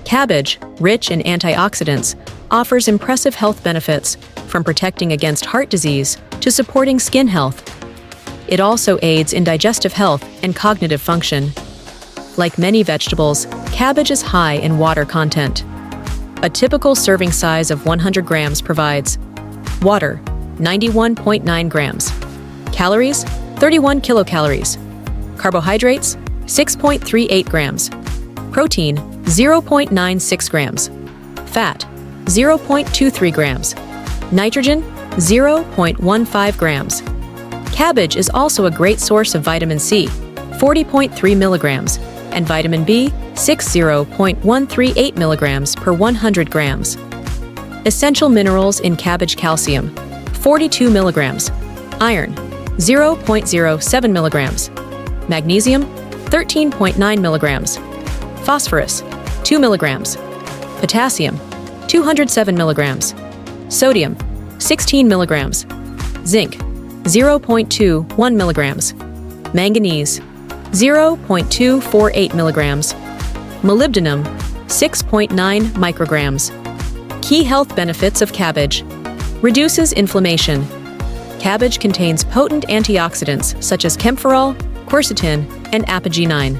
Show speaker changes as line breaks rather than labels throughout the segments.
Cabbage, rich in antioxidants, offers impressive health benefits, from protecting against heart disease to supporting skin health. It also aids in digestive health and cognitive function. Like many vegetables, cabbage is high in water content. A typical serving size of 100 grams provides water, 91.9 grams, calories, 31 kilocalories, carbohydrates, 6.38 grams, protein, 0.96 grams, fat, 0.23 grams, nitrogen, 0.15 grams. Cabbage is also a great source of vitamin C, 40.3 milligrams, and vitamin B, 60.138 milligrams per 100 grams. Essential minerals in cabbage: calcium, 42 milligrams, iron, 0.07 milligrams, magnesium, 13.9 milligrams, phosphorus, 2 milligrams, potassium, 207 milligrams, sodium, 16 milligrams, zinc, 0.21 milligrams, manganese, 0.248 milligrams, molybdenum, 6.9 micrograms. Key health benefits of cabbage: reduces inflammation. Cabbage contains potent antioxidants such as camphorol, quercetin, and apigenin.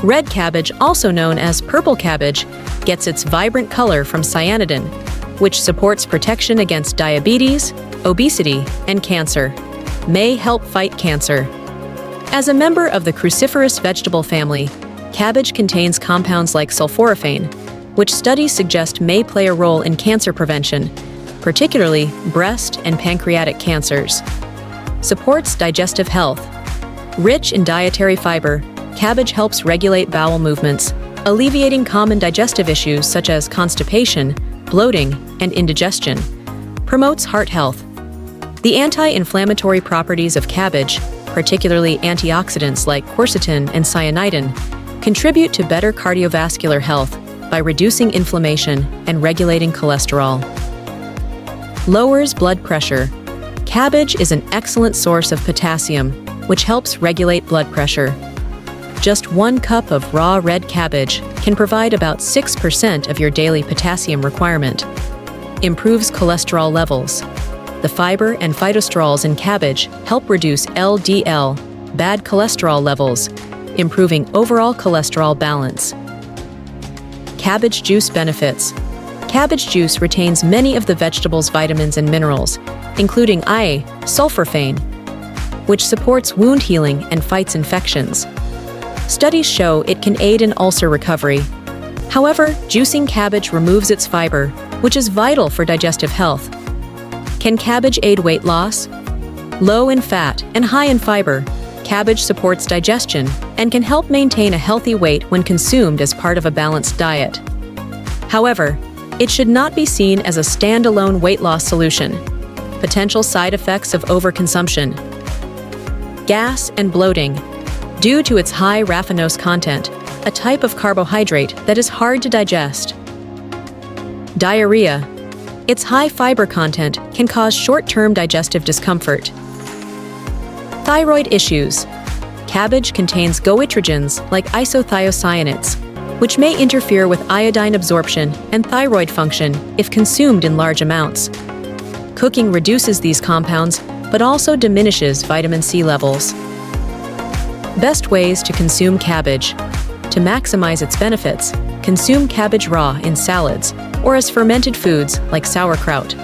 Red cabbage, also known as purple cabbage, gets its vibrant color from cyanidin, which supports protection against diabetes, obesity, and cancer. May help fight cancer. As a member of the cruciferous vegetable family, cabbage contains compounds like sulforaphane, which studies suggest may play a role in cancer prevention, particularly breast and pancreatic cancers. Supports digestive health. Rich in dietary fiber, cabbage helps regulate bowel movements, alleviating common digestive issues such as constipation, bloating, and indigestion. Promotes heart health. The anti-inflammatory properties of cabbage, particularly antioxidants like quercetin and cyanidin, contribute to better cardiovascular health by reducing inflammation and regulating cholesterol. Lowers blood pressure. Cabbage is an excellent source of potassium, which helps regulate blood pressure. Just 1 cup of raw red cabbage can provide about 6% of your daily potassium requirement. Improves cholesterol levels. The fiber and phytosterols in cabbage help reduce LDL, bad cholesterol levels, improving overall cholesterol balance. Cabbage juice benefits. Cabbage juice retains many of the vegetable's vitamins and minerals, including sulforaphane, which supports wound healing and fights infections. Studies show it can aid in ulcer recovery. However, juicing cabbage removes its fiber, which is vital for digestive health. Can cabbage aid weight loss? Low in fat and high in fiber, cabbage supports digestion and can help maintain a healthy weight when consumed as part of a balanced diet. However, it should not be seen as a standalone weight loss solution. Potential side effects of overconsumption. Gas and bloating. Due to its high raffinose content, a type of carbohydrate that is hard to digest. Diarrhea. Its high fiber content can cause short-term digestive discomfort. Thyroid issues. Cabbage contains goitrogens like isothiocyanates, which may interfere with iodine absorption and thyroid function if consumed in large amounts. Cooking reduces these compounds, but also diminishes vitamin C levels. Best ways to consume cabbage. To maximize its benefits, consume cabbage raw in salads or as fermented foods like sauerkraut.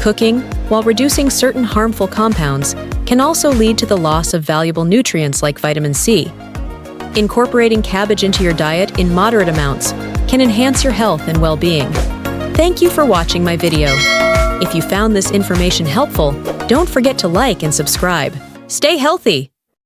Cooking, while reducing certain harmful compounds, can also lead to the loss of valuable nutrients like vitamin C. Incorporating cabbage into your diet in moderate amounts can enhance your health and well-being. Thank you for watching my video. If you found this information helpful, don't forget to like and subscribe. Stay healthy!